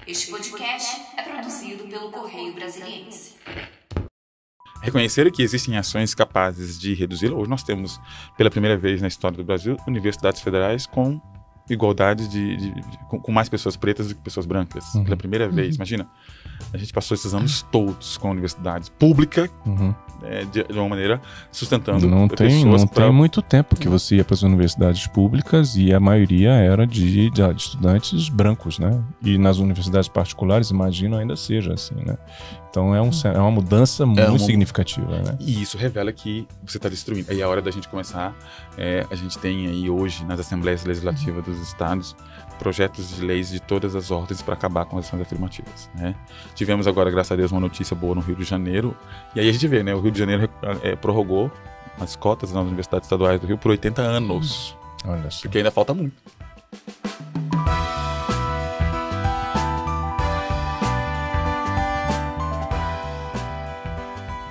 Este podcast é produzido pelo Correio Brasiliense. Reconhecer que existem ações capazes de reduzi-la. Hoje nós temos, pela primeira vez na história do Brasil, universidades federais com igualdade com mais pessoas pretas do que pessoas brancas. Pela primeira vez, imagina. A gente passou esses anos todos com a universidade pública, de uma maneira sustentando pessoas. Não tem muito tempo que você ia para as universidades públicas e a maioria era de estudantes brancos, né? E nas universidades particulares, imagino, ainda seja assim, né? Então é uma mudança muito significativa, né? E isso revela que você está destruindo. Aí é a hora da gente começar. A gente tem aí hoje, nas assembleias legislativas dos estados, projetos de leis de todas as ordens para acabar com as ações afirmativas, né? Tivemos agora, graças a Deus, uma notícia boa no Rio de Janeiro. E aí a gente vê, né? O Rio de Janeiro prorrogou as cotas nas universidades estaduais do Rio por 80 anos. Olha só. Porque ainda falta muito.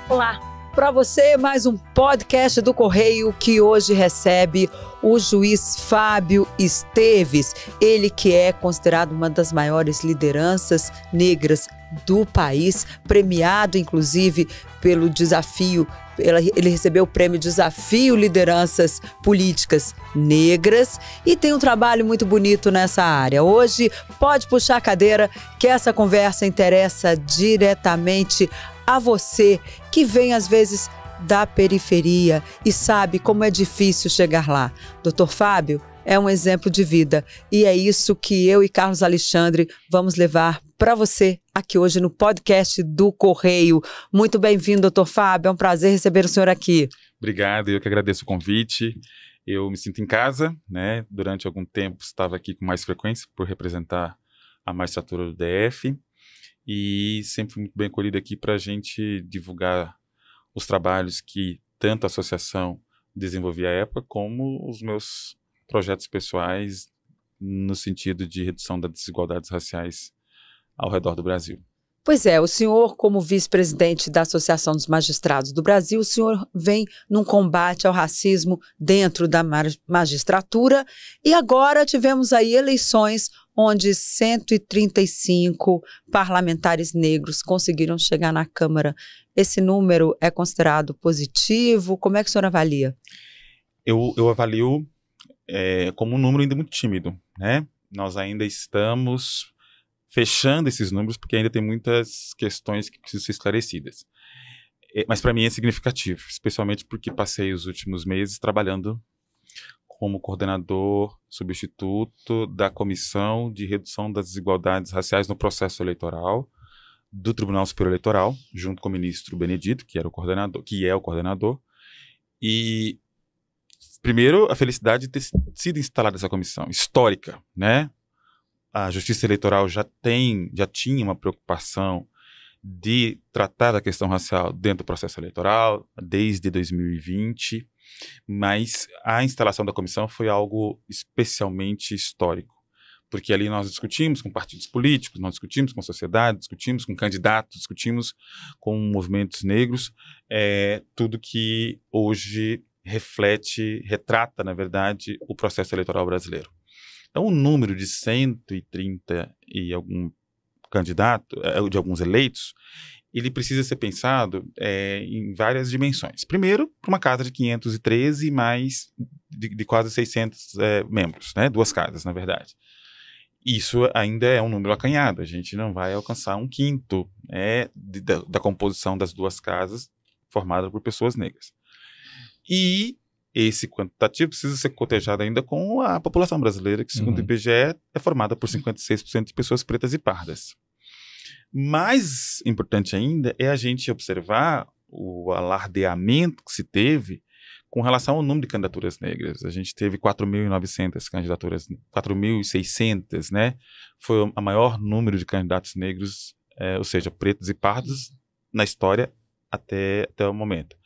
Olá, para você mais um podcast do Correio que hoje recebe o juiz Fábio Esteves, ele que é considerado uma das maiores lideranças negras do país, premiado inclusive pelo desafio, ele recebeu o prêmio Desafio Lideranças Políticas Negras e tem um trabalho muito bonito nessa área. Hoje pode puxar a cadeira que essa conversa interessa diretamente a você que vem às vezes da periferia e sabe como é difícil chegar lá. Dr. Fábio é um exemplo de vida e é isso que eu e Carlos Alexandre vamos levar para você aqui hoje no podcast do Correio. Muito bem-vindo, Dr. Fábio, é um prazer receber o senhor aqui. Obrigado, eu que agradeço o convite. Eu me sinto em casa, né? Durante algum tempo estava aqui com mais frequência por representar a magistratura do DF. E sempre fui muito bem acolhido aqui para a gente divulgar os trabalhos que tanto a associação desenvolvia à época, como os meus projetos pessoais no sentido de redução das desigualdades raciais ao redor do Brasil. Pois é, o senhor, como vice-presidente da Associação dos Magistrados do Brasil, o senhor vem num combate ao racismo dentro da magistratura e agora tivemos aí eleições onde 135 parlamentares negros conseguiram chegar na Câmara. Esse número é considerado positivo? Como é que o senhor avalia? Eu avalio como um número ainda muito tímido, né? Nós ainda estamos fechando esses números porque ainda tem muitas questões que precisam ser esclarecidas. Mas para mim é significativo, especialmente porque passei os últimos meses trabalhando como coordenador substituto da Comissão de Redução das Desigualdades Raciais no Processo Eleitoral do Tribunal Superior Eleitoral, junto com o ministro Benedito, que é o coordenador. E, primeiro, a felicidade de ter sido instalada essa comissão histórica, né? A Justiça Eleitoral já tinha uma preocupação de tratar da questão racial dentro do processo eleitoral desde 2020, mas a instalação da comissão foi algo especialmente histórico, porque ali nós discutimos com partidos políticos, nós discutimos com a sociedade, discutimos com candidatos, discutimos com movimentos negros, tudo que hoje retrata, na verdade, o processo eleitoral brasileiro. Então, o número de 130 e algum candidato, de alguns eleitos, ele precisa ser pensado em várias dimensões. Primeiro, para uma casa de 513 mais de quase 600 membros, né? Duas casas, na verdade. Isso ainda é um número acanhado, a gente não vai alcançar um quinto da composição das duas casas formada por pessoas negras. E esse quantitativo precisa ser cotejado ainda com a população brasileira, que segundo o IBGE é formada por 56% de pessoas pretas e pardas. Mais importante ainda é a gente observar o alardeamento que se teve com relação ao número de candidaturas negras. A gente teve 4.900 candidaturas, 4.600, né? Foi o maior número de candidatos negros, ou seja, pretos e pardos, na história até o momento.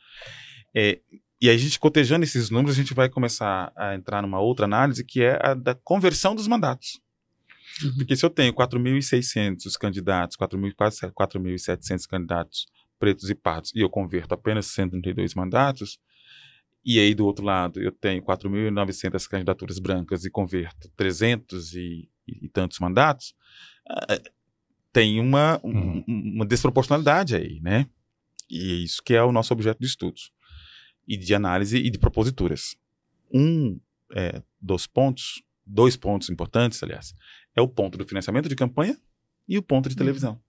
E aí, a gente cotejando esses números, a gente vai começar a entrar numa outra análise, que é a da conversão dos mandatos. Porque se eu tenho 4.600 candidatos, quase 4.700 candidatos pretos e pardos, e eu converto apenas 132 mandatos, e aí do outro lado eu tenho 4.900 candidaturas brancas e converto 300 e tantos mandatos, tem uma desproporcionalidade aí, né? E é isso que é o nosso objeto de estudos e de análise e de proposituras. Dois pontos importantes, aliás, é o ponto do financiamento de campanha e o ponto de televisão,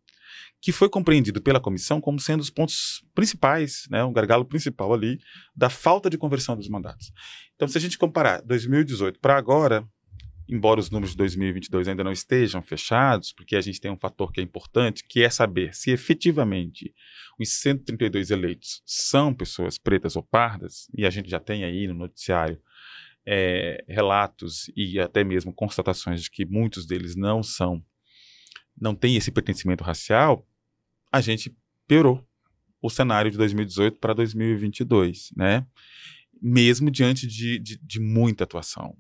que foi compreendido pela comissão como sendo os pontos principais, né, o gargalo principal ali da falta de conversão dos mandatos. Então, se a gente comparar 2018 para agora, embora os números de 2022 ainda não estejam fechados, porque a gente tem um fator que é importante, que é saber se efetivamente os 132 eleitos são pessoas pretas ou pardas, e a gente já tem aí no noticiário relatos e até mesmo constatações de que muitos deles não têm esse pertencimento racial, a gente piorou o cenário de 2018 para 2022, né? Mesmo diante de muita atuação,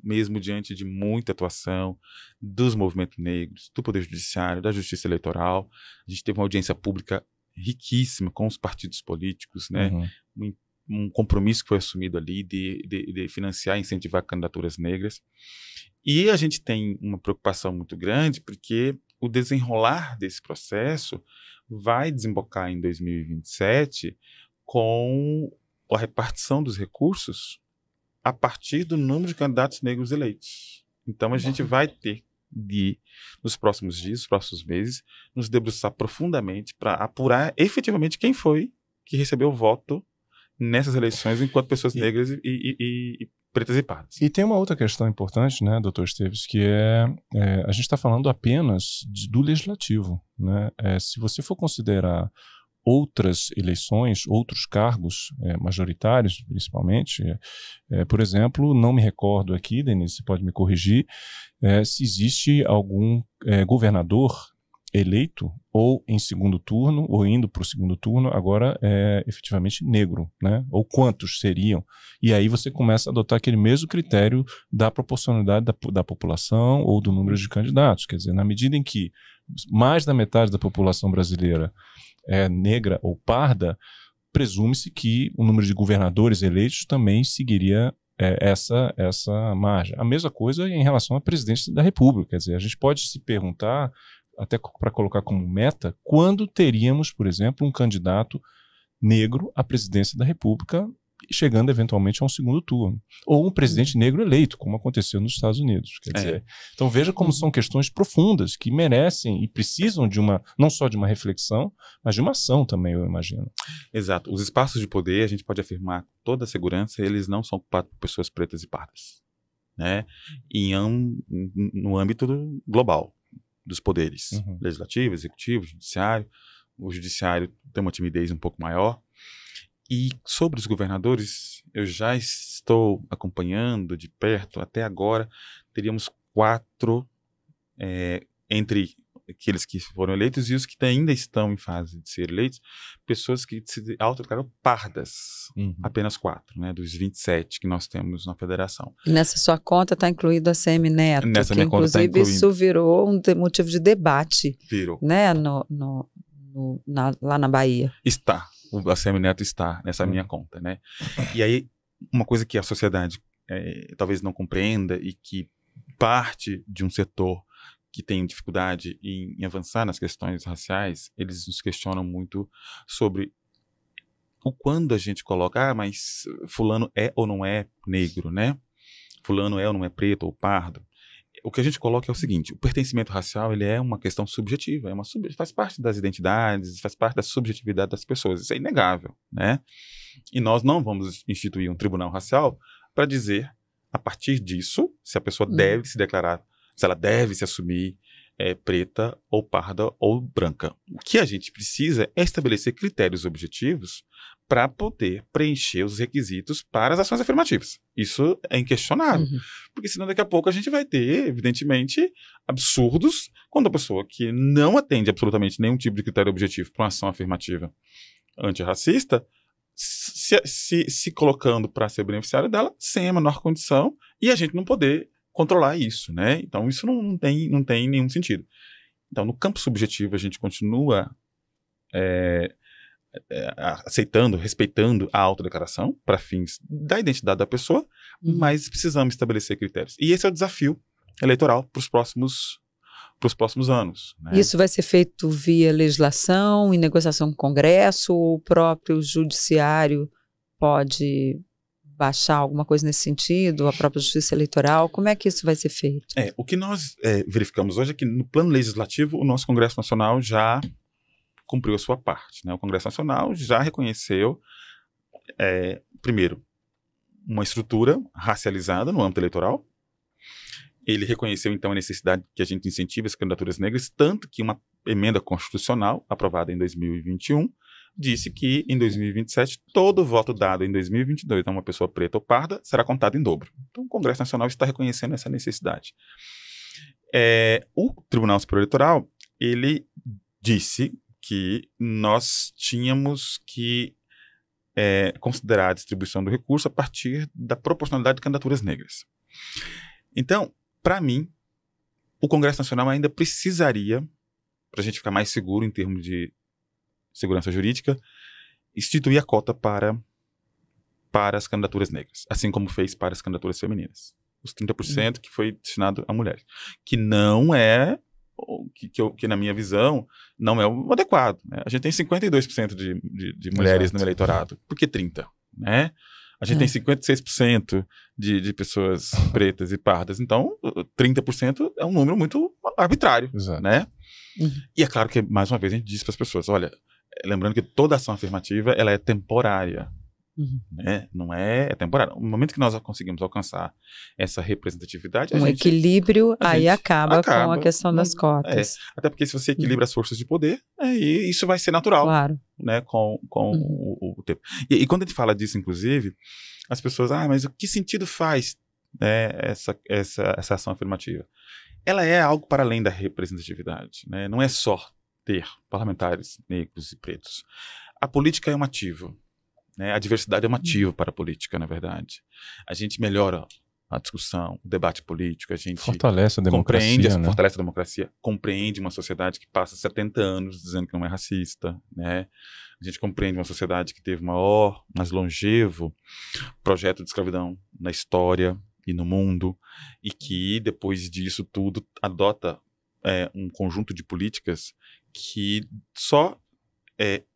dos movimentos negros, do Poder Judiciário, da Justiça Eleitoral. A gente teve uma audiência pública riquíssima com os partidos políticos, né? Um compromisso que foi assumido ali de financiar e incentivar candidaturas negras. E a gente tem uma preocupação muito grande porque o desenrolar desse processo vai desembocar em 2027 com a repartição dos recursos a partir do número de candidatos negros eleitos. Então a gente vai ter de, nos próximos dias, nos próximos meses, nos debruçar profundamente para apurar efetivamente quem foi que recebeu o voto nessas eleições enquanto pessoas negras e pretas e pardas. E tem uma outra questão importante, né, doutor Esteves, que a gente está falando apenas do legislativo, né? Se você for considerar outras eleições, outros cargos majoritários, principalmente, por exemplo, não me recordo aqui, Denise, você pode me corrigir, se existe algum governador eleito ou em segundo turno, ou indo para o segundo turno, agora efetivamente negro, né? Ou quantos seriam? E aí você começa a adotar aquele mesmo critério da proporcionalidade da população ou do número de candidatos. Quer dizer, na medida em que mais da metade da população brasileira é negra ou parda, presume-se que o número de governadores eleitos também seguiria essa margem. A mesma coisa em relação à presidência da República. Quer dizer, a gente pode se perguntar, até para colocar como meta, quando teríamos, por exemplo, um candidato negro à presidência da República, chegando eventualmente a um segundo turno. Ou um presidente negro eleito, como aconteceu nos Estados Unidos. Quer dizer, então veja como são questões profundas que merecem e precisam de não só de uma reflexão, mas de uma ação também, eu imagino. Exato. Os espaços de poder, a gente pode afirmar com toda a segurança, eles não são ocupados por pessoas pretas e pardas, né? No âmbito global dos poderes, legislativo, executivo, judiciário. O judiciário tem uma timidez um pouco maior. E sobre os governadores, eu já estou acompanhando de perto, até agora, teríamos 4 entre aqueles que foram eleitos e os que ainda estão em fase de ser eleitos, pessoas que se autodeclararam pardas, apenas 4, né, dos 27 que nós temos na federação. E nessa sua conta está incluído a CM Neto, nessa que minha conta inclusive tá incluído. Isso virou um motivo de debate. Virou. Né, lá na Bahia. Está. O ACM Neto está nessa minha conta, né? E aí, uma coisa que a sociedade talvez não compreenda e que parte de um setor que tem dificuldade em avançar nas questões raciais, eles nos questionam muito sobre o quando a gente coloca, mas fulano é ou não é negro, né? Fulano é ou não é preto ou pardo. O que a gente coloca é o seguinte: o pertencimento racial ele é uma questão subjetiva, faz parte das identidades, faz parte da subjetividade das pessoas, isso é inegável, né? E nós não vamos instituir um tribunal racial para dizer, a partir disso, se a pessoa deve se declarar, se ela deve se assumir preta ou parda ou branca. O que a gente precisa é estabelecer critérios objetivos para poder preencher os requisitos para as ações afirmativas. Isso é inquestionável. Porque senão daqui a pouco a gente vai ter, evidentemente, absurdos quando a pessoa que não atende absolutamente nenhum tipo de critério objetivo para uma ação afirmativa antirracista se colocando para ser beneficiário dela sem a menor condição e a gente não poder controlar isso, né? Então isso não tem nenhum sentido. Então no campo subjetivo a gente continua aceitando, respeitando a autodeclaração para fins da identidade da pessoa, mas precisamos estabelecer critérios. E esse é o desafio eleitoral para os próximos para os próximos anos. Né? Isso vai ser feito via legislação, em negociação com o Congresso, ou o próprio judiciário pode baixar alguma coisa nesse sentido, a própria Justiça Eleitoral? Como é que isso vai ser feito? O que nós verificamos hoje é que no plano legislativo o nosso Congresso Nacional já cumpriu a sua parte. Né? O Congresso Nacional já reconheceu, primeiro, uma estrutura racializada no âmbito eleitoral. Ele reconheceu, então, a necessidade que a gente incentive as candidaturas negras, tanto que uma emenda constitucional aprovada em 2021 disse que, em 2027, todo voto dado em 2022 a uma pessoa preta ou parda será contado em dobro. Então, o Congresso Nacional está reconhecendo essa necessidade. O Tribunal Superior Eleitoral, ele disse que nós tínhamos que considerar a distribuição do recurso a partir da proporcionalidade de candidaturas negras. Então, para mim, o Congresso Nacional ainda precisaria, para a gente ficar mais seguro em termos de segurança jurídica, instituir a cota para as candidaturas negras, assim como fez para as candidaturas femininas. Os 30% que foi destinado a mulheres. Que não é, que na minha visão, não é o adequado. Né? A gente tem 52% de mulheres no eleitorado. Por que 30%? Né? A gente tem 56% de pessoas pretas e pardas. Então, 30% é um número muito arbitrário. Exato. Né? E é claro que, mais uma vez, a gente diz para as pessoas, olha, lembrando que toda ação afirmativa ela é temporária. Né? Não é temporária. No momento que nós conseguimos alcançar essa representatividade... equilíbrio, aí acaba com a questão das cotas. Até porque se você equilibra as forças de poder, isso vai ser natural. Claro. Né, com o tempo. E quando a gente fala disso, inclusive, as pessoas, mas o que sentido faz essa ação afirmativa? Ela é algo para além da representatividade. Né? Não é só ter parlamentares negros e pretos. A política é um ativo. Né? A diversidade é um ativo para a política, na verdade. A gente melhora a discussão, o debate político, a gente fortalece a democracia, fortalece a democracia, compreende uma sociedade que passa 70 anos dizendo que não é racista, né? A gente compreende uma sociedade que teve o maior, mais longevo projeto de escravidão na história e no mundo, e que depois disso tudo adota um conjunto de políticas que só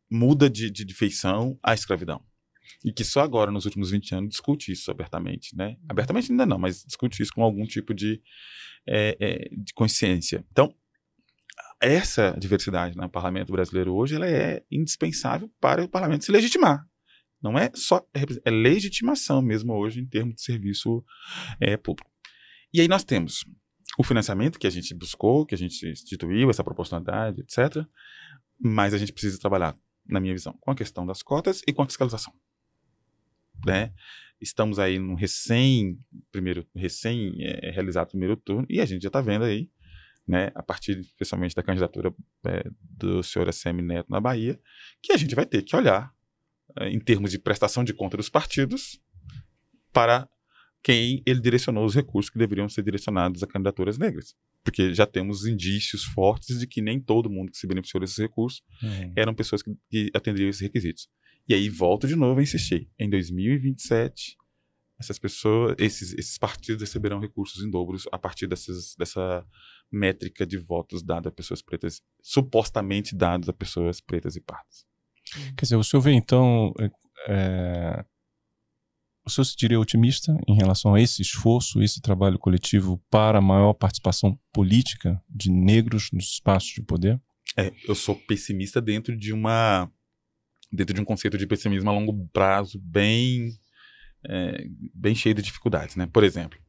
muda de feição à escravidão. E que só agora, nos últimos 20 anos, discute isso abertamente, né? Abertamente ainda não, mas discute isso com algum tipo de consciência. Então, essa diversidade no parlamento brasileiro hoje, ela é indispensável para o parlamento se legitimar. Não é só, é legitimação mesmo hoje em termos de serviço público. E aí nós temos o financiamento que a gente buscou, que a gente instituiu, essa proporcionalidade, etc. Mas a gente precisa trabalhar, na minha visão, com a questão das cotas e com a fiscalização. Né? Estamos aí num realizado primeiro turno e a gente já está vendo aí, né, a partir especialmente da candidatura do senhor ACM Neto na Bahia, que a gente vai ter que olhar em termos de prestação de conta dos partidos para quem ele direcionou os recursos que deveriam ser direcionados a candidaturas negras. Porque já temos indícios fortes de que nem todo mundo que se beneficiou desses recursos eram pessoas que atenderiam esses requisitos. E aí volto de novo a insistir. Em 2027, essas pessoas, esses partidos receberão recursos em dobros a partir dessa métrica de votos dada a pessoas pretas, supostamente dados a pessoas pretas e pardas. Quer dizer, o senhor vê então, o senhor se diria otimista em relação a esse esforço, esse trabalho coletivo para a maior participação política de negros nos espaços de poder? Eu sou pessimista dentro de um conceito de pessimismo a longo prazo bem cheio de dificuldades, né? Por exemplo,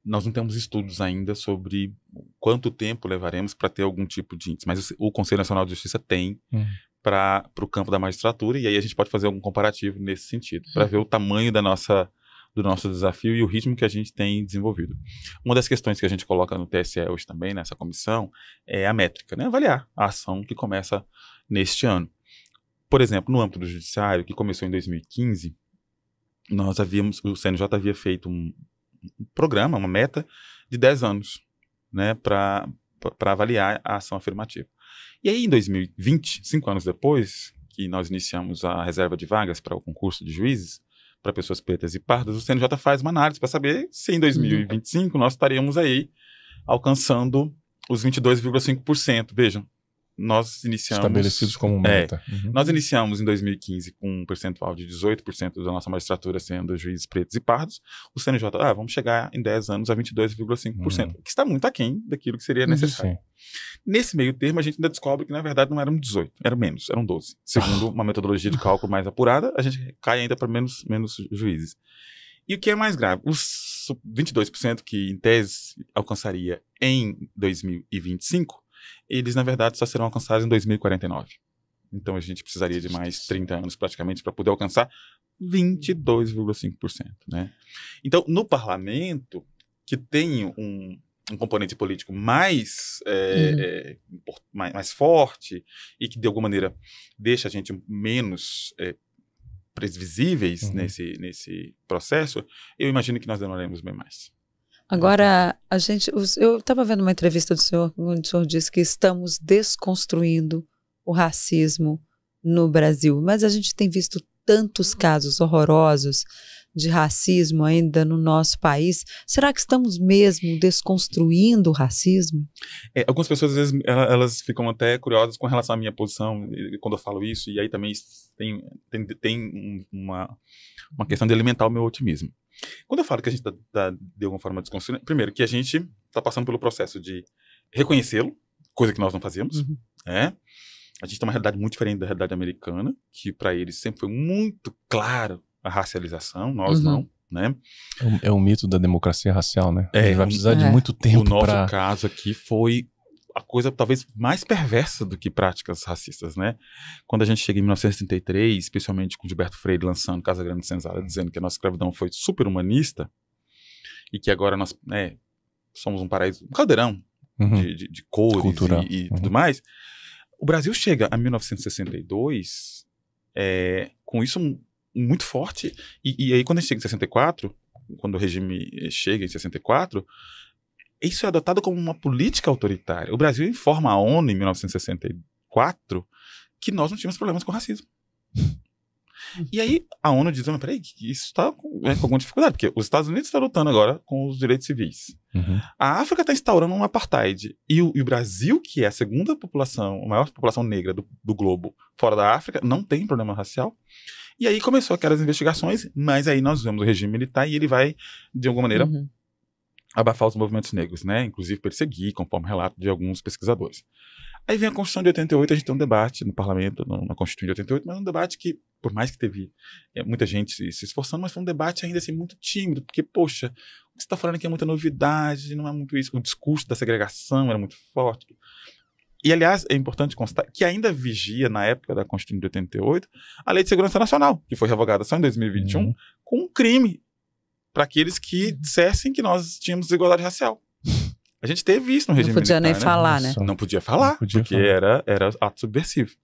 nós não temos estudos ainda sobre quanto tempo levaremos para ter algum tipo de índice, mas o Conselho Nacional de Justiça tem para o campo da magistratura, e aí a gente pode fazer algum comparativo nesse sentido, para ver o tamanho do nosso desafio e o ritmo que a gente tem desenvolvido. Uma das questões que a gente coloca no TSE hoje também, nessa comissão, é a métrica, né? Avaliar a ação que começa neste ano. Por exemplo, no âmbito do judiciário, que começou em 2015, o CNJ havia feito um programa, uma meta de 10 anos, né, para avaliar a ação afirmativa. E aí, em 2020, 5 anos depois, que nós iniciamos a reserva de vagas para o concurso de juízes, para pessoas pretas e pardas, o CNJ faz uma análise para saber se em 2025 nós estaríamos aí alcançando os 22,5%. Vejam, nós iniciamos... Estabelecidos como meta. Nós iniciamos em 2015 com um percentual de 18% da nossa magistratura sendo juízes pretos e pardos. O CNJ, vamos chegar em 10 anos a 22,5%, que está muito aquém daquilo que seria necessário. Sim. Nesse meio termo, a gente ainda descobre que, na verdade, não eram 18, eram menos, eram 12. Segundo uma metodologia de cálculo mais apurada, a gente cai ainda para menos juízes. E o que é mais grave, os 22% que, em tese, alcançaria em 2025, eles, na verdade, só serão alcançados em 2049. Então, a gente precisaria de mais 30 anos, praticamente, para poder alcançar 22,5%. Né? Então, no parlamento, que tem um componente político mais forte e que, de alguma maneira, deixa a gente menos previsíveis nesse processo, eu imagino que nós demoraremos bem mais. Agora, eu estava vendo uma entrevista do senhor, onde o senhor disse que estamos desconstruindo o racismo no Brasil, mas a gente tem visto tantos casos horrorosos de racismo ainda no nosso país. Será que estamos mesmo desconstruindo o racismo? Algumas pessoas, às vezes, elas ficam até curiosas com relação à minha posição quando eu falo isso, e aí também tem uma questão de alimentar o meu otimismo. Quando eu falo que a gente está, de alguma forma, desconstruindo, primeiro, que a gente está passando pelo processo de reconhecê-lo, coisa que nós não fazemos, A gente tem uma realidade muito diferente da realidade americana, que para eles sempre foi muito claro a racialização, nós não, né? É o mito da democracia racial, né? A gente vai precisar de muito tempo para... O nosso caso aqui foi a coisa talvez mais perversa do que práticas racistas, né? Quando a gente chega em 1933, especialmente com Gilberto Freire lançando Casa Grande e Senzala, dizendo que a nossa escravidão foi super humanista e que agora nós somos um paraíso, um caldeirão de cores e tudo mais, o Brasil chega a 1962 com isso muito forte, e aí quando a gente chega em 64, quando o regime chega em 64, isso é adotado como uma política autoritária. O Brasil informa a ONU em 1964 que nós não tínhamos problemas com racismo. E aí a ONU diz, mas peraí, isso está com alguma dificuldade, porque os Estados Unidos estão lutando agora com os direitos civis. A África está instaurando um apartheid. E o Brasil, que é a segunda população, a maior população negra do globo fora da África, não tem problema racial. E aí começou aquelas investigações, mas aí nós vemos o regime militar e ele vai, de alguma maneira, abafar os movimentos negros, né? Inclusive perseguir, conforme relato de alguns pesquisadores. Aí vem a Constituição de 88, a gente tem um debate no parlamento, na Constituição de 88, mas um debate que, por mais que teve muita gente se esforçando, mas foi um debate ainda assim muito tímido, porque, poxa, o que você está falando aqui é muita novidade, não é muito isso, o discurso da segregação era muito forte. E, aliás, é importante constar que ainda vigia, na época da Constituição de 88, a Lei de Segurança Nacional, que foi revogada só em 2021, com um crime para aqueles que dissessem que nós tínhamos desigualdade racial. A gente teve isso no regime militar. Não podia nem falar, né? Não podia falar, porque era ato subversivo.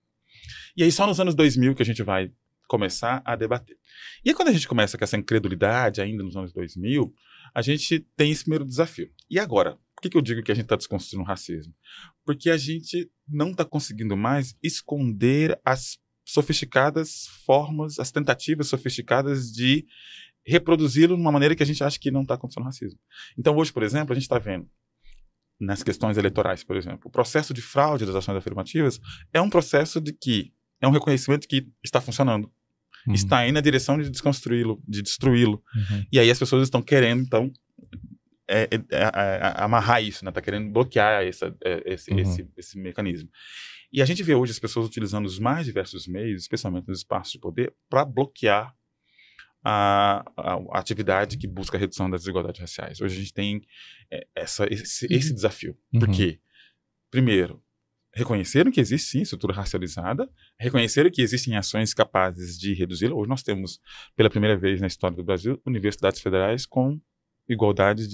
E aí só nos anos 2000 que a gente vai começar a debater. E aí quando a gente começa com essa incredulidade, ainda nos anos 2000, a gente tem esse primeiro desafio. E agora? Por que eu digo que a gente está desconstruindo o racismo? Porque a gente não está conseguindo mais esconder as sofisticadas formas, as tentativas sofisticadas de reproduzi-lo de uma maneira que a gente acha que não está acontecendo racismo. Então hoje, por exemplo, a gente está vendo nas questões eleitorais, por exemplo, o processo de fraude das ações afirmativas é um processo é um reconhecimento que está funcionando. Está indo na direção de desconstruí-lo, de destruí-lo. E aí as pessoas estão querendo, então, amarrar isso, né? Está querendo bloquear esse mecanismo. E a gente vê hoje as pessoas utilizando os mais diversos meios, especialmente nos espaços de poder, para bloquear a atividade que busca a redução das desigualdades raciais. Hoje a gente tem esse desafio. Por quê? Primeiro, reconheceram que existe, sim, estrutura racializada, reconheceram que existem ações capazes de reduzi-la. Hoje nós temos, pela primeira vez na história do Brasil, universidades federais com igualdade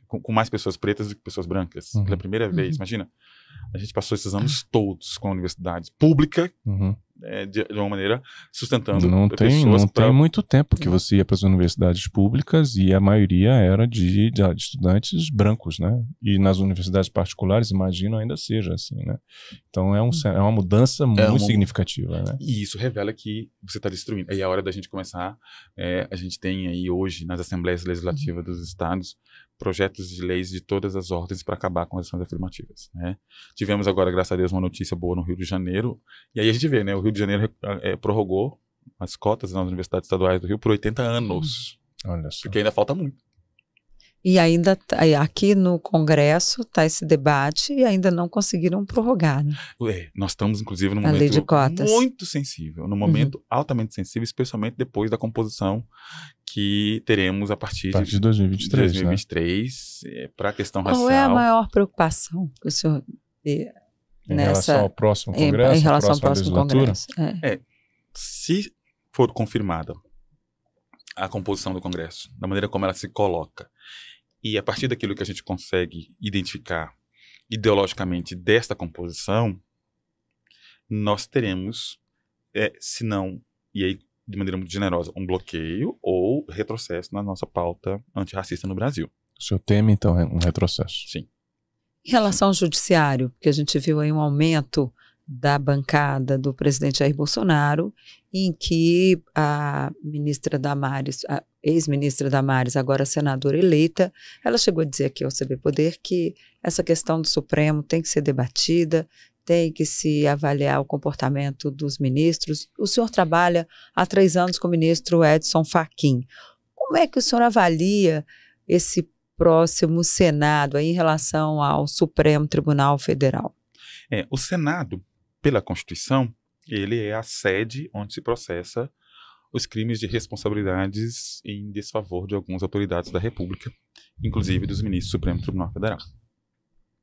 com mais pessoas pretas do que pessoas brancas. Pela primeira vez, imagina. A gente passou esses anos todos com a universidade pública, de uma maneira, sustentando pessoas. Não tem muito tempo que você ia para as universidades públicas e a maioria era de estudantes brancos, né? E nas universidades particulares, imagino, ainda seja assim, né? Então é uma mudança muito significativa, né? E isso revela que você está destruindo. Aí é a hora da gente começar. A gente tem aí hoje, nas assembleias legislativas dos estados, projetos de leis de todas as ordens para acabar com as ações afirmativas, né? Tivemos agora, graças a Deus, uma notícia boa no Rio de Janeiro, e aí a gente vê, né, o Rio de Janeiro prorrogou as cotas nas universidades estaduais do Rio por 80 anos, Olha só. porque ainda falta muito. E ainda aqui no Congresso está esse debate e ainda não conseguiram prorrogar, né? Nós estamos, inclusive, num A lei de momento cotas. muito sensível, num momento altamente sensível, especialmente depois da composição que teremos a partir de 2023, 2023, para a questão Qual racial. é a maior preocupação que o senhor vê Em relação ao próximo Congresso, em relação ao à próxima próximo legislatura? Congresso? Se for confirmada a composição do Congresso, da maneira como ela se coloca, e a partir daquilo que a gente consegue identificar ideologicamente desta composição, nós teremos, se não, e aí de maneira muito generosa, um bloqueio ou retrocesso na nossa pauta antirracista no Brasil. O senhor teme, então, um retrocesso? Sim. Em relação ao judiciário, porque a gente viu aí um aumento da bancada do presidente Jair Bolsonaro, em que a ministra Damares, a ex-ministra Damares, agora senadora eleita, ela chegou a dizer aqui ao CB Poder que essa questão do Supremo tem que ser debatida, tem que se avaliar o comportamento dos ministros. O senhor trabalha há 3 anos com o ministro Edson Fachin. Como é que o senhor avalia esse próximo Senado aí em relação ao Supremo Tribunal Federal? O Senado, pela Constituição, ele é a sede onde se processa os crimes de responsabilidades em desfavor de algumas autoridades da República, inclusive dos ministros do Supremo Tribunal Federal.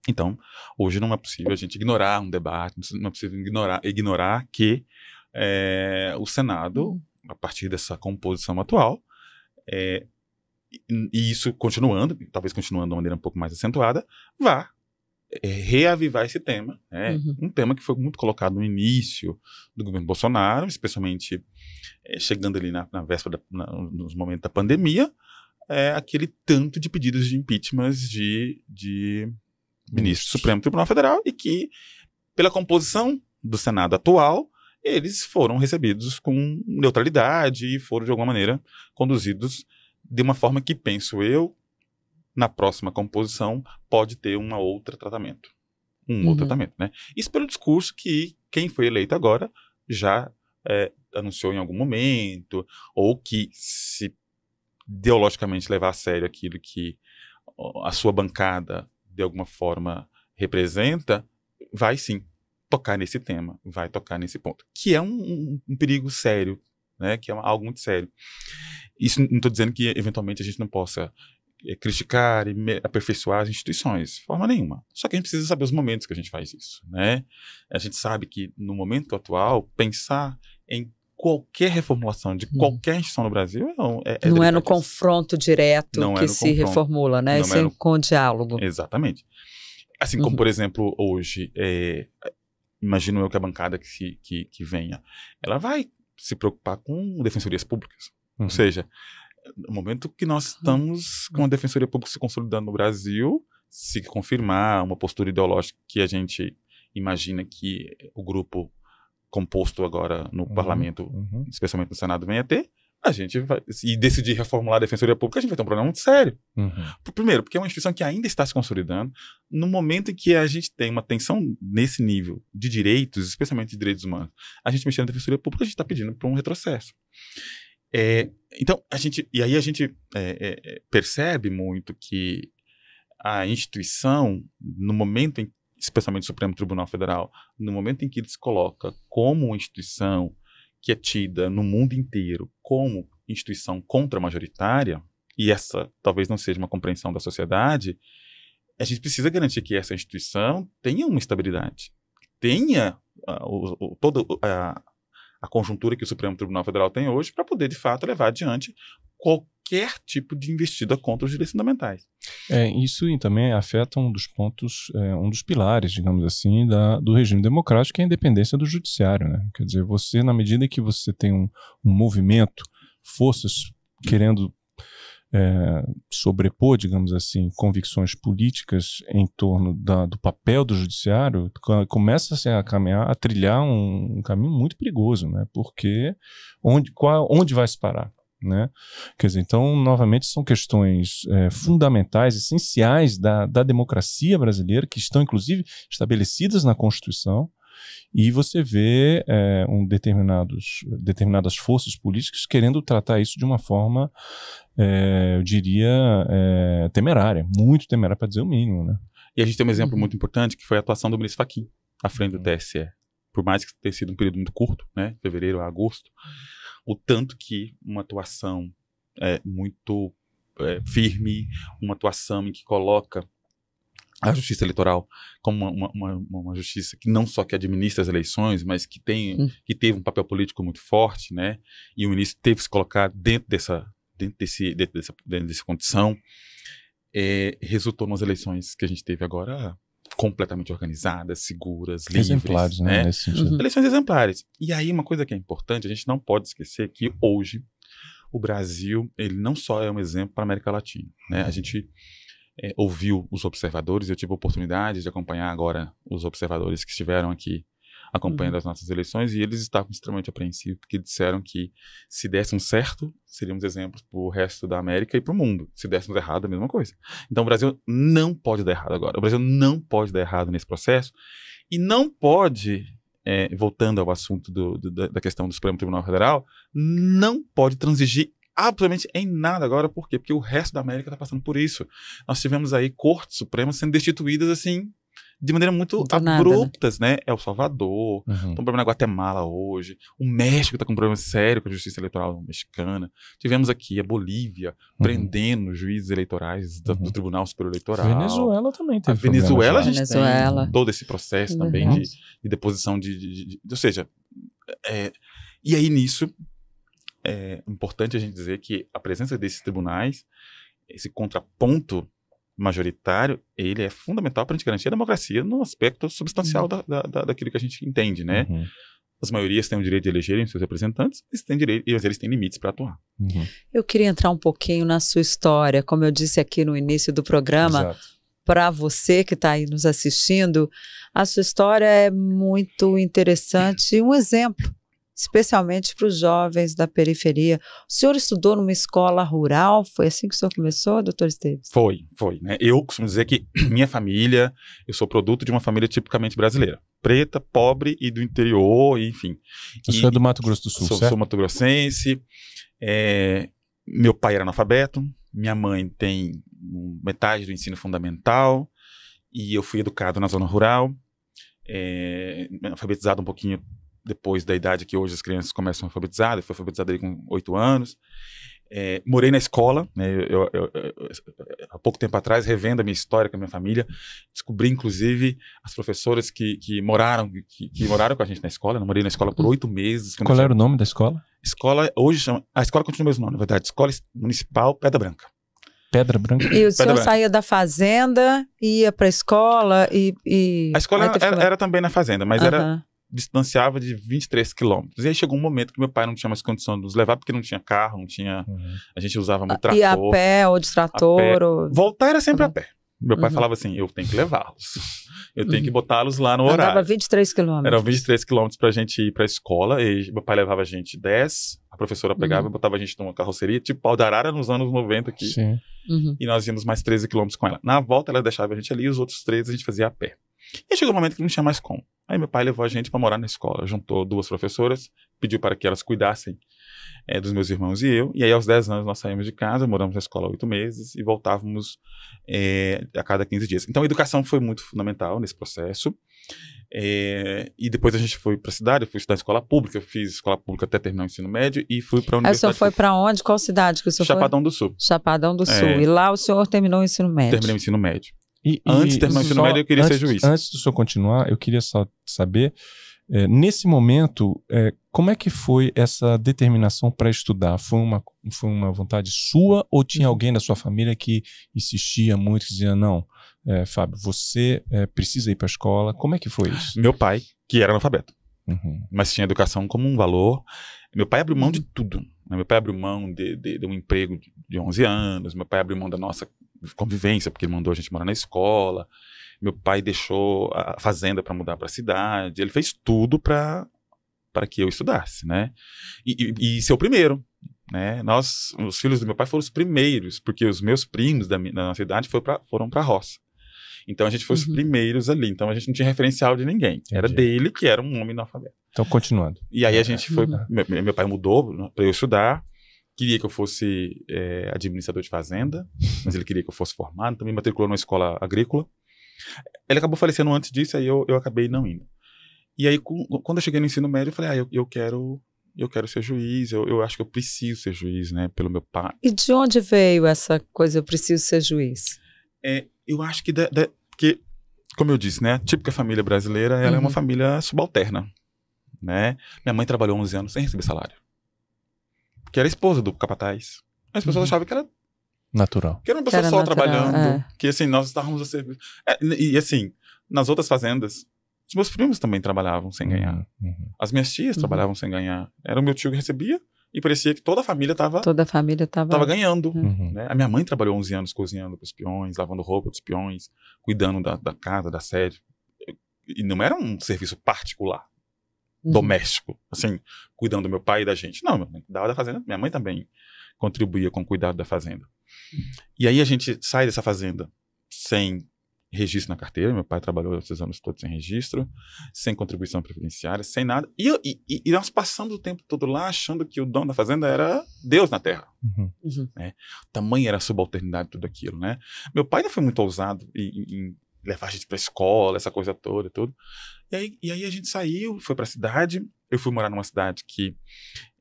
Então, hoje não é possível a gente ignorar um debate, não é possível ignorar que o Senado, a partir dessa composição atual, e isso continuando, talvez continuando de uma maneira um pouco mais acentuada, vá reavivar esse tema, né? Um tema que foi muito colocado no início do governo Bolsonaro, especialmente chegando ali na véspera, nos momentos da pandemia, aquele tanto de pedidos de impeachment de ministros do Supremo Tribunal Federal e que, pela composição do Senado atual, eles foram recebidos com neutralidade e foram, de alguma maneira, conduzidos de uma forma que, penso eu, na próxima composição, pode ter um outro tratamento. Outro tratamento, né? Isso pelo discurso que quem foi eleito agora já anunciou em algum momento, ou que, se ideologicamente levar a sério aquilo que a sua bancada, de alguma forma, representa, vai sim tocar nesse tema, vai tocar nesse ponto. Que é um perigo sério, né? Que é algo muito sério. Isso não estou dizendo que, eventualmente, a gente não possa criticar e aperfeiçoar as instituições, de forma nenhuma. Só que a gente precisa saber os momentos que a gente faz isso, né? A gente sabe que, no momento atual, pensar em qualquer reformulação de qualquer instituição no Brasil não é no confronto direto que se reformula, né? Sempre com o diálogo. Exatamente. Assim como, por exemplo, hoje, imagino eu que a bancada que venha, ela vai se preocupar com defensorias públicas. Ou seja, no momento que nós estamos com a Defensoria Pública se consolidando no Brasil, se confirmar uma postura ideológica que a gente imagina que o grupo composto agora no parlamento, especialmente no Senado, venha a ter, a gente vai, e decidir reformular a Defensoria Pública, a gente vai ter um problema muito sério. Primeiro, porque é uma instituição que ainda está se consolidando. No momento em que a gente tem uma tensão nesse nível de direitos, especialmente de direitos humanos, a gente mexendo na Defensoria Pública, a gente está pedindo para um retrocesso. Então, a gente percebe muito que a instituição, no momento em, especialmente o Supremo Tribunal Federal, no momento em que ele se coloca como uma instituição que é tida no mundo inteiro como instituição contra-majoritária, e essa talvez não seja uma compreensão da sociedade, a gente precisa garantir que essa instituição tenha uma estabilidade, tenha toda a conjuntura que o Supremo Tribunal Federal tem hoje para poder, de fato, levar adiante qualquer tipo de investida contra os direitos fundamentais. Isso também afeta um dos pontos, um dos pilares, digamos assim, do regime democrático, que é a independência do judiciário, né? Quer dizer, você, na medida que você tem um movimento, forças querendo sobrepor, digamos assim, convicções políticas em torno do papel do judiciário, começa-se a caminhar, a trilhar um caminho muito perigoso, né? Porque onde vai se parar? né? Quer dizer, então, novamente, são questões fundamentais, essenciais da democracia brasileira, que estão, inclusive, estabelecidas na Constituição, e você vê determinadas forças políticas querendo tratar isso de uma forma, eu diria, temerária, muito temerária, para dizer o mínimo, né? E a gente tem um exemplo muito importante, que foi a atuação do ministro Fachin à frente do TSE. Por mais que tenha sido um período muito curto, né, fevereiro a agosto, o tanto que uma atuação muito firme, uma atuação em que coloca a justiça eleitoral como uma justiça que não só que administra as eleições, mas que teve um papel político muito forte, né, e o ministro teve que se colocar dentro dessa condição, resultou nas eleições que a gente teve agora completamente organizadas, seguras, livres. Exemplares, né? Nesse sentido. Eleições exemplares. E aí uma coisa que é importante, a gente não pode esquecer que hoje o Brasil, ele não só é um exemplo para a América Latina, né? A gente ouviu os observadores, eu tive a oportunidade de acompanhar agora os observadores que estiveram aqui acompanhando as nossas eleições, e eles estavam extremamente apreensivos, porque disseram que se dessem certo, seríamos exemplos para o resto da América e para o mundo. Se dessemos errado, a mesma coisa. Então o Brasil não pode dar errado agora. O Brasil não pode dar errado nesse processo, e não pode, voltando ao assunto da questão do Supremo Tribunal Federal, não pode transigir absolutamente em nada agora. Por quê? Porque o resto da América está passando por isso. Nós tivemos aí cortes supremas sendo destituídas assim, de maneira muito abruptas, né? El Salvador, tem um problema na Guatemala hoje, o México está com um problema sério com a justiça eleitoral mexicana, tivemos aqui a Bolívia prendendo juízes eleitorais do Tribunal Superior Eleitoral. Venezuela também teve Venezuela, a gente tem todo esse processo também de deposição ou seja, e aí nisso é importante a gente dizer que a presença desses tribunais, esse contraponto majoritário, ele é fundamental para a gente garantir a democracia no aspecto substancial daquilo que a gente entende, né? As maiorias têm o direito de elegerem seus representantes, eles têm limites para atuar. Eu queria entrar um pouquinho na sua história, como eu disse aqui no início do programa, para você que está aí nos assistindo, a sua história é muito interessante e um exemplo, especialmente para os jovens da periferia. O senhor estudou numa escola rural? Foi assim que o senhor começou, doutor Esteves? Foi, né? Eu costumo dizer que minha família, eu sou produto de uma família tipicamente brasileira. Preta, pobre e do interior, enfim. O senhor é do Mato Grosso do Sul, certo? Sou mato-grossense. Meu pai era analfabeto, minha mãe tem metade do ensino fundamental, e eu fui educado na zona rural, alfabetizado um pouquinho depois da idade que hoje as crianças começam a alfabetizar. Eu fui alfabetizado aí com 8 anos. Morei na escola, né? Há pouco tempo atrás, revendo a minha história com a minha família, descobri, inclusive, as professoras que moraram com a gente na escola. Eu morei na escola por 8 meses. Qual era o nome da escola? A escola continua o mesmo nome, na verdade. Escola Municipal Pedra Branca. Pedra Branca. E o senhor saía da fazenda, ia para a escola e... A escola era também na fazenda, mas distanciava de 23 quilômetros. E aí chegou um momento que meu pai não tinha mais condição de nos levar, porque não tinha carro, não tinha... A gente usava muito trator. E a pé, ou de trator? Voltar era sempre a pé. Meu pai falava assim, eu tenho que levá-los. Eu tenho que botá-los lá no horário. Dava 23 quilômetros. Eram 23 quilômetros pra gente ir pra escola, e meu pai levava a gente 10, a professora pegava e botava a gente numa carroceria, tipo pau de arara nos anos 90 aqui. Sim. E nós íamos mais 13 quilômetros com ela. Na volta ela deixava a gente ali, e os outros 13 a gente fazia a pé. E chegou um momento que não tinha mais como. Aí meu pai levou a gente para morar na escola, juntou 2 professoras, pediu para que elas cuidassem dos meus irmãos e eu, e aí aos 10 anos nós saímos de casa, moramos na escola 8 meses e voltávamos a cada 15 dias. Então a educação foi muito fundamental nesse processo, e depois a gente foi para a cidade, eu fui estudar escola pública, eu fiz escola pública até terminar o ensino médio e fui para a universidade. Aí o senhor foi para onde? Qual cidade que o senhor Chapadão do Sul. Chapadão do Sul. E lá o senhor terminou o ensino médio? Terminei o ensino médio. Antes de terminar o ensino médio, eu queria ser juiz. Antes do senhor continuar, eu queria só saber, nesse momento, como é que foi essa determinação para estudar? Foi uma vontade sua ou tinha alguém da sua família que insistia muito, que dizia, não, Fábio, você precisa ir para a escola? Como é que foi isso? Meu pai, que era analfabeto, mas tinha educação como um valor. Meu pai abriu mão de tudo. Meu pai abriu mão de um emprego de 11 anos, meu pai abriu mão da nossa convivência, porque ele mandou a gente morar na escola. Meu pai deixou a fazenda para mudar para a cidade. Ele fez tudo para que eu estudasse, né? E ser o primeiro. né? Os filhos do meu pai foram os primeiros, porque os meus primos da nossa idade foram para a roça. Então a gente foi os primeiros ali. Então a gente não tinha referencial de ninguém. Entendi. Era dele, que era um homem analfabeto. Então, continuando. E aí a gente foi. Meu pai mudou para eu estudar. Queria que eu fosse administrador de fazenda, mas ele queria que eu fosse formado. Também matriculou numa escola agrícola. Ele acabou falecendo antes disso, aí eu acabei não indo. E aí, quando eu cheguei no ensino médio, eu falei, eu quero ser juiz, eu acho que eu preciso ser juiz, né, pelo meu pai. E de onde veio essa coisa, eu preciso ser juiz? Eu acho que, porque, como eu disse, né, a típica família brasileira, ela é uma família subalterna, né? Minha mãe trabalhou 11 anos sem receber salário. Que era esposa do capataz. As pessoas achavam que era natural. Que era uma pessoa só natural, trabalhando. Que assim, nós estávamos a serviço. E assim, nas outras fazendas, os meus primos também trabalhavam sem ganhar. As minhas tias trabalhavam sem ganhar. Era o meu tio que recebia e parecia que toda a família estava ganhando. Né? A minha mãe trabalhou 11 anos cozinhando para os peões, lavando roupa dos peões, cuidando da casa, da sede. E não era um serviço particular. Doméstico, assim, cuidando do meu pai e da gente. Não, minha mãe cuidava da fazenda, minha mãe também contribuía com o cuidado da fazenda. E aí a gente sai dessa fazenda sem registro na carteira, meu pai trabalhou esses anos todos sem registro, sem contribuição previdenciária, sem nada, e nós passamos o tempo todo lá achando que o dono da fazenda era Deus na terra. Né? Tamanho era a subalternidade, tudo aquilo, né? Meu pai não foi muito ousado em levar a gente pra escola, essa coisa toda, tudo. E aí a gente saiu, foi pra cidade. Eu fui morar numa cidade que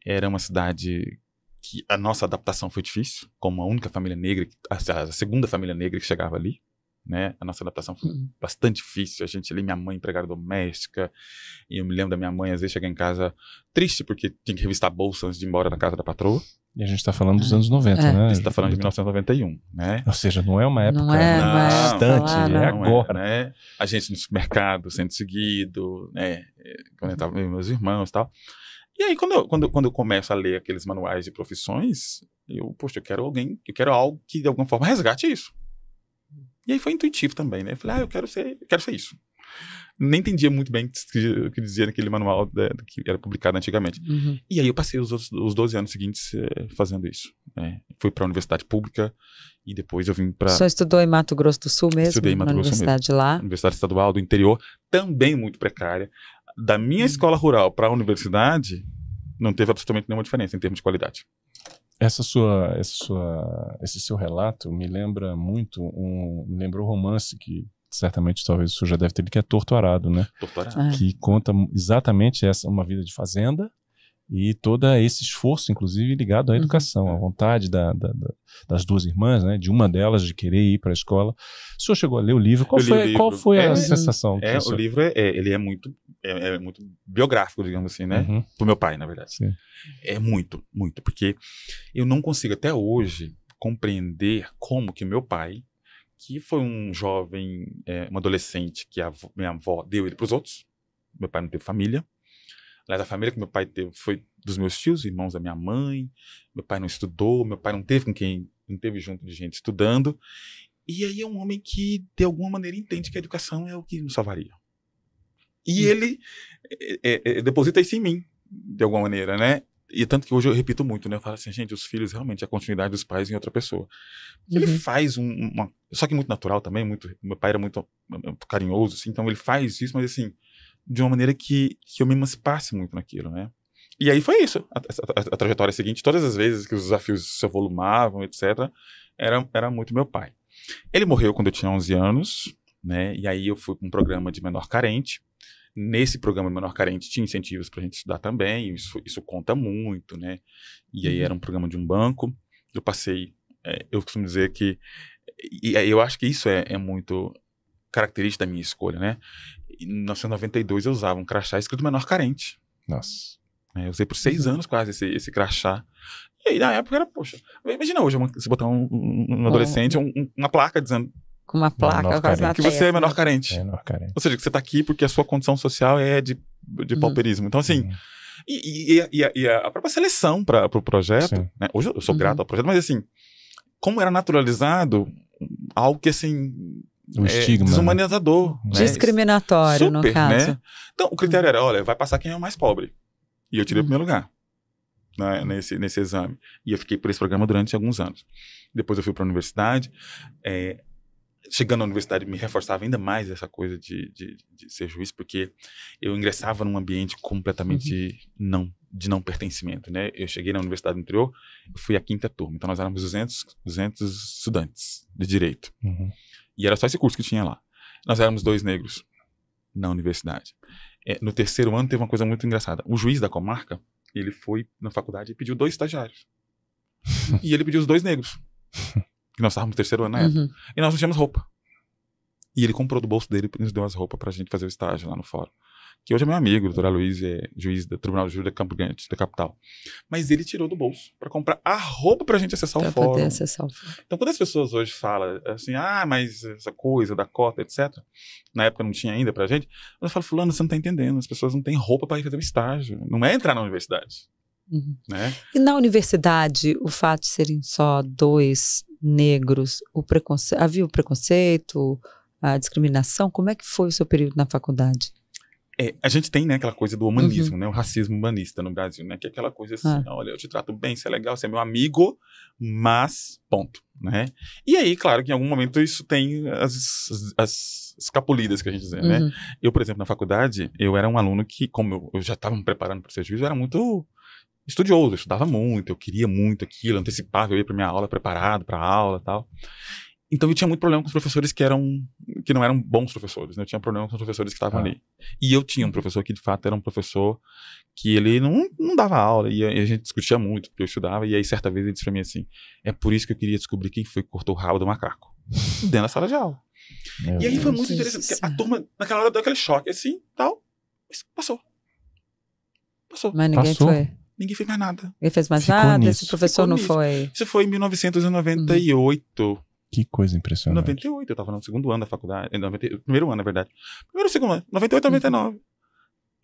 era uma cidade que a nossa adaptação foi difícil, como a única família negra, a segunda família negra que chegava ali, né? A nossa adaptação foi bastante difícil. A gente ali, minha mãe empregada doméstica, e eu me lembro da minha mãe às vezes chegar em casa triste porque tinha que revistar a bolsa antes de ir embora da casa da patroa. E a gente está falando dos anos 90, né? A gente está falando de 1991, né? Ou seja, não é uma época distante, é agora. Né? A gente no supermercado sendo seguido, né? Quando eu estava com meus irmãos e tal. E aí, quando eu começo a ler aqueles manuais de profissões, eu quero algo que de alguma forma resgate isso. E aí foi intuitivo também, né? Eu falei, eu quero ser isso. Nem entendia muito bem o que dizia naquele manual que era publicado antigamente. E aí eu passei os 12 anos seguintes fazendo isso. Fui para a universidade pública e depois eu vim para... Só estudou em Mato Grosso do Sul mesmo? Estudei em Mato Grosso do Sul mesmo. Lá? Universidade Estadual do Interior, também muito precária. Da minha escola rural para a universidade, não teve absolutamente nenhuma diferença em termos de qualidade. Esse seu relato me lembra muito me lembrou um romance que certamente talvez o senhor já deve ter lido, que é Torto Arado, né? Torto Arado. Que conta exatamente uma vida de fazenda e todo esse esforço, inclusive, ligado à educação, à vontade das duas irmãs, né? De uma delas de querer ir para a escola. O senhor chegou a ler o livro? Qual foi a sensação? O livro ele é muito biográfico, digamos assim, né? Pro meu pai, na verdade. Sim. É muito, muito, porque eu não consigo até hoje compreender como que meu pai, que foi um jovem, um adolescente que minha avó deu ele para os outros. Meu pai não teve família. Aliás, a família que meu pai teve foi dos meus tios, irmãos da minha mãe. Meu pai não estudou, meu pai não teve com quem, não teve junto de gente estudando. E aí é um homem que, de alguma maneira, entende que a educação é o que nos salvaria. E ele deposita isso em mim, de alguma maneira, né? E tanto que hoje eu repito muito, né? Eu falo assim, gente, os filhos realmente é a continuidade dos pais em outra pessoa. Ele faz só que muito natural também, meu pai era muito carinhoso, assim, então ele faz isso, mas assim, de uma maneira que eu me emancipasse muito naquilo, né? E aí foi isso, a trajetória seguinte, todas as vezes que os desafios se avolumavam, etc., era muito meu pai. Ele morreu quando eu tinha 11 anos, né? E aí eu fui para um programa de menor carente. Nesse programa menor carente tinha incentivos para a gente estudar também, isso conta muito, né? E aí era um programa de um banco. Eu passei, eu costumo dizer que, e eu acho que isso é muito característico da minha escolha, né? Em 1992 eu usava um crachá escrito menor carente. Nossa. Eu usei por 6 anos quase esse crachá. E aí na época era, poxa, imagina hoje você botar um adolescente, uma placa dizendo... Com uma placa quase na que você é menor carente. Menor carente. Ou seja, que você está aqui porque a sua condição social é de pauperismo. Então, assim, e a própria seleção para o projeto, né? Hoje eu sou grato ao projeto, mas assim, como era naturalizado, algo que, assim, o estigma, desumanizador. Né? Discriminatório, super, no caso. Né? Então, o critério era, olha, vai passar quem é o mais pobre. E eu tirei o primeiro lugar. né, nesse exame. E eu fiquei por esse programa durante alguns anos. Depois eu fui para a universidade. Chegando à universidade, me reforçava ainda mais essa coisa de ser juiz, porque eu ingressava num ambiente completamente de não pertencimento, né? Eu cheguei na universidade do interior, eu fui a 5ª turma, então nós éramos 200 estudantes de direito. E era só esse curso que tinha lá. Nós éramos 2 negros na universidade. No 3º ano teve uma coisa muito engraçada. O juiz da comarca, ele foi na faculdade e pediu 2 estagiários. E ele pediu os 2 negros. Que nós estávamos no 3º ano na época. E nós não tínhamos roupa. E ele comprou do bolso dele e nos deu as roupas pra gente fazer o estágio lá no fórum. Que hoje é meu amigo, o doutor Aloysio, é juiz do Tribunal de Júri de Campo Grande, da capital. Mas ele tirou do bolso pra comprar a roupa pra gente acessar o fórum. Então, quando as pessoas hoje falam assim, mas essa coisa da cota, etc. Na época não tinha ainda pra gente. Eu falo, fulano, você não tá entendendo. As pessoas não têm roupa pra ir fazer o estágio. Não é entrar na universidade. Né? E na universidade, o fato de serem só 2 negros, havia o preconceito, a discriminação? Como é que foi o seu período na faculdade? A gente tem, né, aquela coisa do humanismo, né, o racismo humanista no Brasil, né, que é aquela coisa assim, olha, eu te trato bem, você é legal, você é meu amigo, mas ponto, né? E aí, claro que em algum momento isso tem as escapulidas que a gente diz, né? Eu, por exemplo, na faculdade, eu era um aluno que, como eu já estava me preparando para ser juiz, eu era muito estudioso, eu estudava muito, eu queria muito aquilo, antecipava, eu ia para minha aula preparado para a aula e tal. Então eu tinha muito problema com os professores que não eram bons professores, né? Eu tinha problema com os professores que estavam ali. E eu tinha um professor que de fato era um professor que ele não dava aula, e a gente discutia muito, porque eu estudava, e aí certa vez ele disse pra mim assim, é por isso que eu queria descobrir quem foi que cortou o rabo do macaco, dentro da sala de aula. E aí foi muito interessante, porque a turma naquela hora deu aquele choque assim, tal, mas passou. Mas ninguém foi? Ninguém fez mais nada. Ninguém fez mais nada? Esse professor não foi? Isso foi em 1998. Que coisa impressionante. 98, eu estava no 2º ano da faculdade. 1º ano, na verdade. 1º, 2º ano. 98, 99. O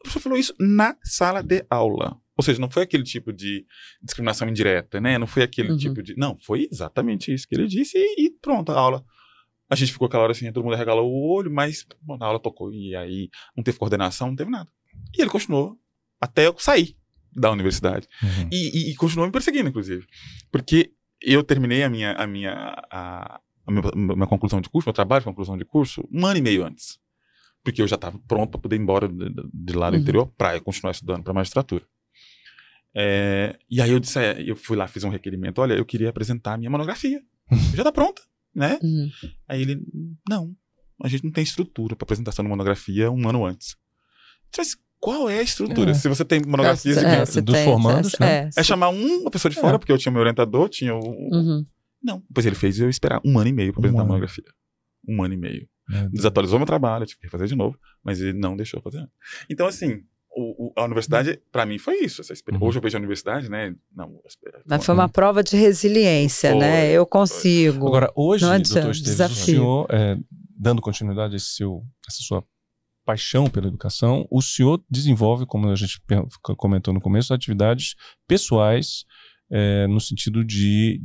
professor falou isso na sala de aula. Ou seja, não foi aquele tipo de discriminação indireta, né? Não foi aquele tipo de... Não, foi exatamente isso que ele disse e pronto, a aula. A gente ficou aquela hora assim, todo mundo regalou o olho, mas a aula tocou. E aí não teve coordenação, não teve nada. E ele continuou até eu sair da universidade. E continuou me perseguindo, inclusive. Porque eu terminei a minha conclusão de curso, meu trabalho de conclusão de curso, 1 ano e meio antes. Porque eu já estava pronto para poder ir embora de lá do interior para continuar estudando para magistratura. E aí eu fui lá, fiz um requerimento, olha, eu queria apresentar a minha monografia. Já está pronta, né? Aí ele, não, a gente não tem estrutura para apresentação de monografia 1 ano antes. Mas qual é a estrutura? Se você tem monografias dos formandos, né? É chamar uma pessoa de fora, porque eu tinha meu orientador, tinha o... Não, depois ele fez eu esperar 1 ano e meio para apresentar a monografia. 1 ano e meio. Desatualizou meu trabalho, eu tive que fazer de novo, mas ele não deixou fazer. Então, assim, a universidade, para mim, foi isso. Essa experiência. Hoje eu vejo a universidade, né? Mas foi uma prova de resiliência, né? Eu consigo. Agora, hoje, doutor Esteves, o senhor, dando continuidade a essa sua paixão pela educação, o senhor desenvolve, como a gente comentou no começo, atividades pessoais no sentido de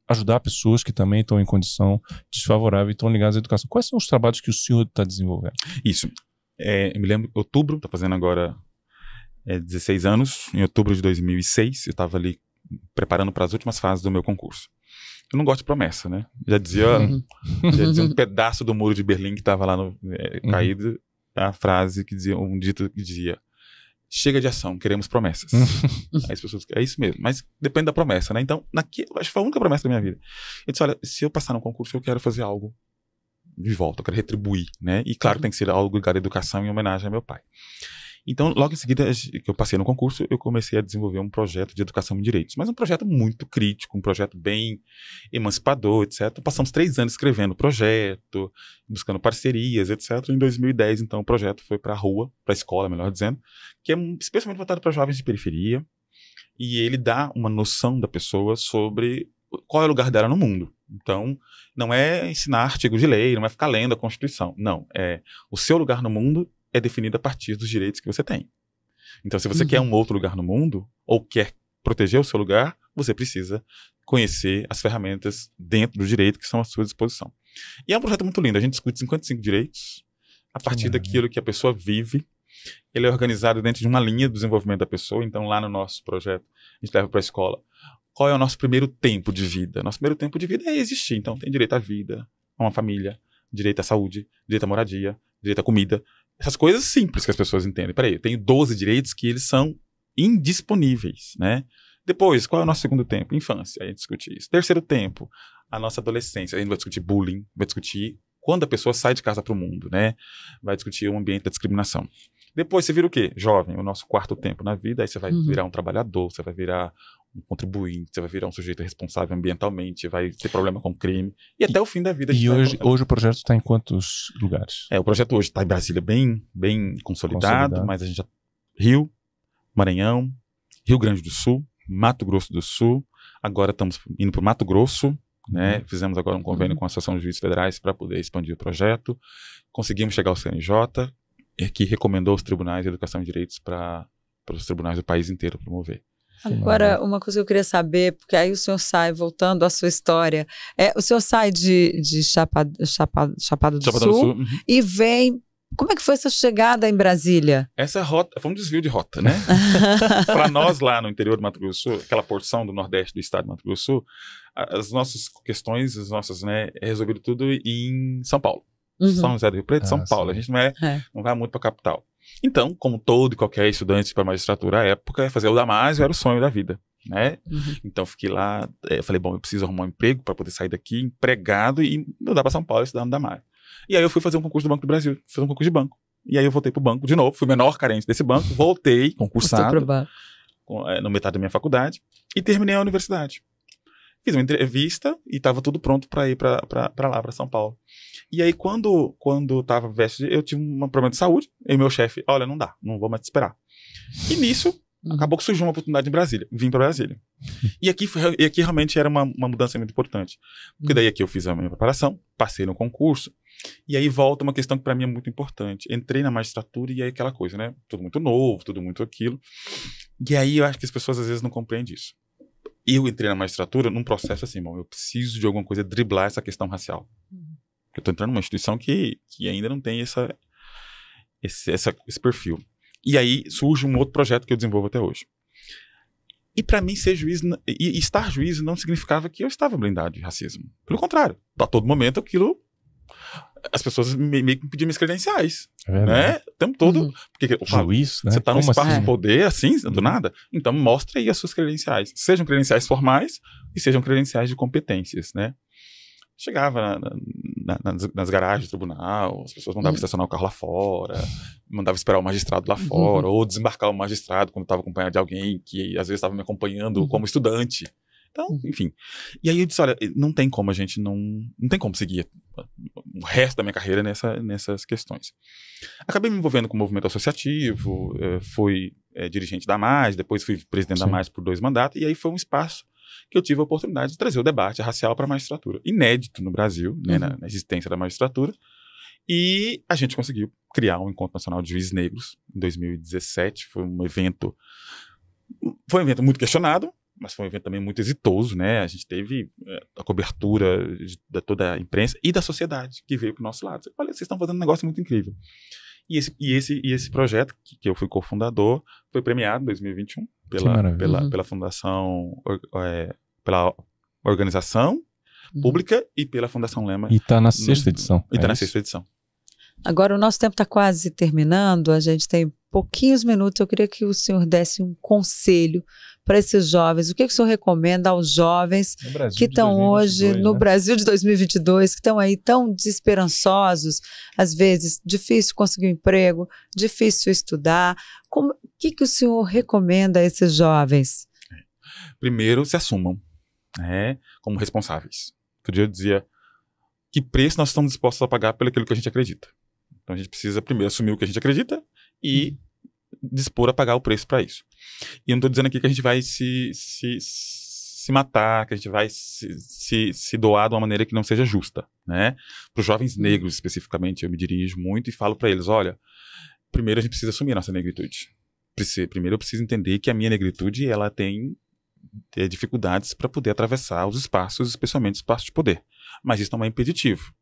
ajudar pessoas que também estão em condição desfavorável e estão ligadas à educação. Quais são os trabalhos que o senhor está desenvolvendo? Isso. Eu me lembro, em outubro, estou fazendo agora 16 anos, em outubro de 2006, eu estava ali preparando para as últimas fases do meu concurso. Eu não gosto de promessa, né? Já dizia um pedaço do muro de Berlim que estava lá caído, a frase que dizia, um dito que dizia, chega de ação, queremos promessas. Aí as pessoas, é isso mesmo, mas depende da promessa, né? Então, acho que foi a única promessa da minha vida. Eu disse, olha, se eu passar no concurso, eu quero fazer algo de volta, eu quero retribuir, né? E claro, tem que ser algo ligado à educação em homenagem ao meu pai. Então, logo em seguida que eu passei no concurso, eu comecei a desenvolver um projeto de educação em direitos, mas um projeto muito crítico, um projeto bem emancipador, etc. Passamos 3 anos escrevendo o projeto, buscando parcerias, etc. Em 2010, então, o projeto foi para a rua, para a escola, melhor dizendo, que é especialmente voltado para jovens de periferia, e ele dá uma noção da pessoa sobre qual é o lugar dela no mundo. Então, não é ensinar artigos de lei, não é ficar lendo a Constituição. Não, o seu lugar no mundo é definido a partir dos direitos que você tem. Então, se você quer um outro lugar no mundo, ou quer proteger o seu lugar, você precisa conhecer as ferramentas dentro do direito que são à sua disposição. E é um projeto muito lindo. A gente discute 55 direitos a partir daquilo que a pessoa vive ele é organizado dentro de uma linha de desenvolvimento da pessoa. Então, lá no nosso projeto, a gente leva para a escola. Qual é o nosso primeiro tempo de vida? Nosso primeiro tempo de vida é existir. Então, tem direito à vida, a uma família, direito à saúde, direito à moradia, direito à comida. Essas coisas simples que as pessoas entendem. Peraí, eu tenho 12 direitos que eles são indisponíveis, né? Depois, qual é o nosso segundo tempo? Infância, aí a gente discute isso. Terceiro tempo, a nossa adolescência. A gente vai discutir bullying, vai discutir quando a pessoa sai de casa para o mundo, né? Vai discutir o ambiente da discriminação. Depois você vira o quê? Jovem, o nosso quarto tempo na vida. Aí você vai virar um trabalhador, você vai virar um contribuinte, você vai virar um sujeito responsável ambientalmente, vai ter problema com crime. E até o fim da vida. E hoje o projeto está em quantos lugares? O projeto hoje está em Brasília bem consolidado, mas a gente já... Rio, Maranhão, Rio Grande do Sul, Mato Grosso do Sul. Agora estamos indo para o Mato Grosso, né? Fizemos agora um convênio com a Associação de Juízes Federais para poder expandir o projeto. Conseguimos chegar ao CNJ, que recomendou os tribunais de educação e direitos para os tribunais do país inteiro promover. Agora, uma coisa que eu queria saber, porque aí o senhor sai, voltando à sua história, o senhor sai de Chapada do Sul e vem... Como é que foi essa chegada em Brasília? Essa rota, foi um desvio de rota, né? Para nós lá no interior do Mato Grosso do Sul, aquela porção do nordeste do estado do Mato Grosso do Sul, as nossas questões, é resolvido tudo em São Paulo. São José do Rio Preto, São Paulo. A gente não vai muito para a capital. Então, como todo e qualquer estudante para magistratura à época, fazer o Damásio era o sonho da vida, né? Então, fiquei lá, falei, bom, eu preciso arrumar um emprego para poder sair daqui, empregado, e mudar para São Paulo e estudar no Damásio. E aí eu fui fazer um concurso do Banco do Brasil, fazer um concurso de banco. E aí eu voltei pro banco de novo, fui o menor carente desse banco, voltei, concursado, no metade da minha faculdade, e terminei a universidade. Fiz uma entrevista e estava tudo pronto para ir para lá, para São Paulo. E aí, quando estava eu tive um problema de saúde, e meu chefe, olha, não dá, não vou mais te esperar. E nisso, acabou que surgiu uma oportunidade em Brasília, vim para Brasília. E aqui realmente era uma mudança muito importante. Porque daí aqui eu fiz a minha preparação, passei no concurso, e aí volta uma questão que para mim é muito importante. Entrei na magistratura e aí aquela coisa, né? Tudo muito novo, tudo muito aquilo. E aí eu acho que as pessoas às vezes não compreendem isso. Eu entrei na magistratura num processo assim, bom, eu preciso de alguma coisa driblar essa questão racial. Eu estou entrando numa instituição que ainda não tem esse perfil. E aí surge um outro projeto que eu desenvolvo até hoje. E para mim ser juiz, e estar juiz não significava que eu estava blindado de racismo. Pelo contrário, a todo momento aquilo, as pessoas meio que pediam minhas credenciais. Né? O tempo todo. Porque, juiz, né? Você está num espaço de poder, assim, do nada, então mostre aí as suas credenciais. Sejam credenciais formais e sejam credenciais de competências, né? Chegava nas garagens do tribunal, as pessoas mandavam estacionar o carro lá fora, mandavam esperar o magistrado lá fora, ou desembarcar o magistrado quando estava acompanhado de alguém que às vezes estava me acompanhando como estudante. Então, enfim. E aí eu disse, olha, não tem como a gente não tem como seguir o resto da minha carreira nessas questões. Acabei me envolvendo com o movimento associativo, fui dirigente da MAS, depois fui presidente da MAS por 2 mandatos, e aí foi um espaço que eu tive a oportunidade de trazer o debate racial para a magistratura. Inédito no Brasil, né, na existência da magistratura. E a gente conseguiu criar um Encontro Nacional de Juízes Negros em 2017. Foi um evento muito questionado, mas foi um evento também muito exitoso, né? A gente teve a cobertura de toda a imprensa e da sociedade que veio para o nosso lado. Olha, vocês estão fazendo um negócio muito incrível. E esse projeto, que eu fui cofundador, foi premiado em 2021 pela Fundação, pela Organização Pública e pela Fundação Lema. E está na 6ª edição. E está na 6ª edição. Agora, o nosso tempo está quase terminando, a gente tem pouquinhos minutos. Eu queria que o senhor desse um conselho para esses jovens. O que o senhor recomenda aos jovens que estão hoje no Brasil de 2022, que estão aí tão desesperançosos, às vezes difícil conseguir um emprego, difícil estudar? O que o senhor recomenda a esses jovens? Primeiro, se assumam, né, como responsáveis. Outro dia eu dizia, que preço nós estamos dispostos a pagar pelo aquilo que a gente acredita? Então a gente precisa primeiro assumir o que a gente acredita e dispor a pagar o preço para isso. E eu não estou dizendo aqui que a gente vai se matar, que a gente vai se doar de uma maneira que não seja justa, né? Para os jovens negros, especificamente, eu me dirijo muito e falo para eles, olha, primeiro a gente precisa assumir a nossa negritude. Primeiro eu preciso entender que a minha negritude, ela tem dificuldades para poder atravessar os espaços, especialmente os espaços de poder. Mas isso não é impeditivo.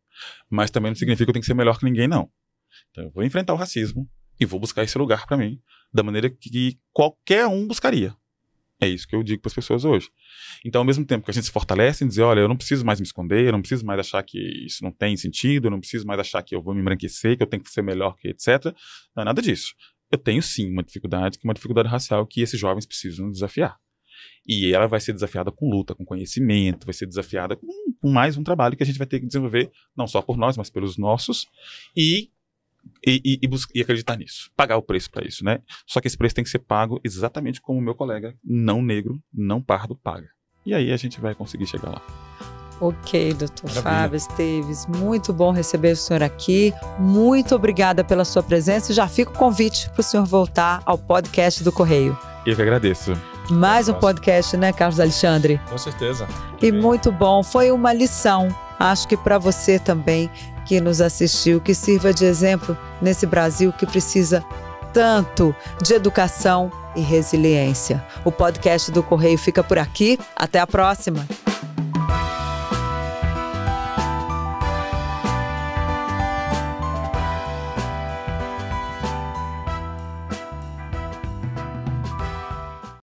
Mas também não significa que eu tenho que ser melhor que ninguém, não. Então eu vou enfrentar o racismo, e vou buscar esse lugar para mim da maneira que qualquer um buscaria. É isso que eu digo para as pessoas hoje. Então, ao mesmo tempo que a gente se fortalece em dizer, olha, eu não preciso mais me esconder, eu não preciso mais achar que isso não tem sentido, eu não preciso mais achar que eu vou me embranquecer, que eu tenho que ser melhor que etc. Não é nada disso. Eu tenho sim uma dificuldade racial que esses jovens precisam desafiar. E ela vai ser desafiada com luta, com conhecimento, vai ser desafiada com mais um trabalho que a gente vai ter que desenvolver, não só por nós, mas pelos nossos, e acreditar nisso, pagar o preço para isso, né? Só que esse preço tem que ser pago exatamente como o meu colega não negro, não pardo paga. E aí a gente vai conseguir chegar lá. Ok, doutor Fábio Esteves, muito bom receber o senhor aqui, muito obrigada pela sua presença e já fica o convite para o senhor voltar ao podcast do Correio. Eu que agradeço. Mais um podcast, né, Carlos Alexandre? Com certeza. E muito bom, foi uma lição, acho que para você também, que nos assistiu, que sirva de exemplo nesse Brasil que precisa tanto de educação e resiliência. O podcast do Correio fica por aqui. Até a próxima!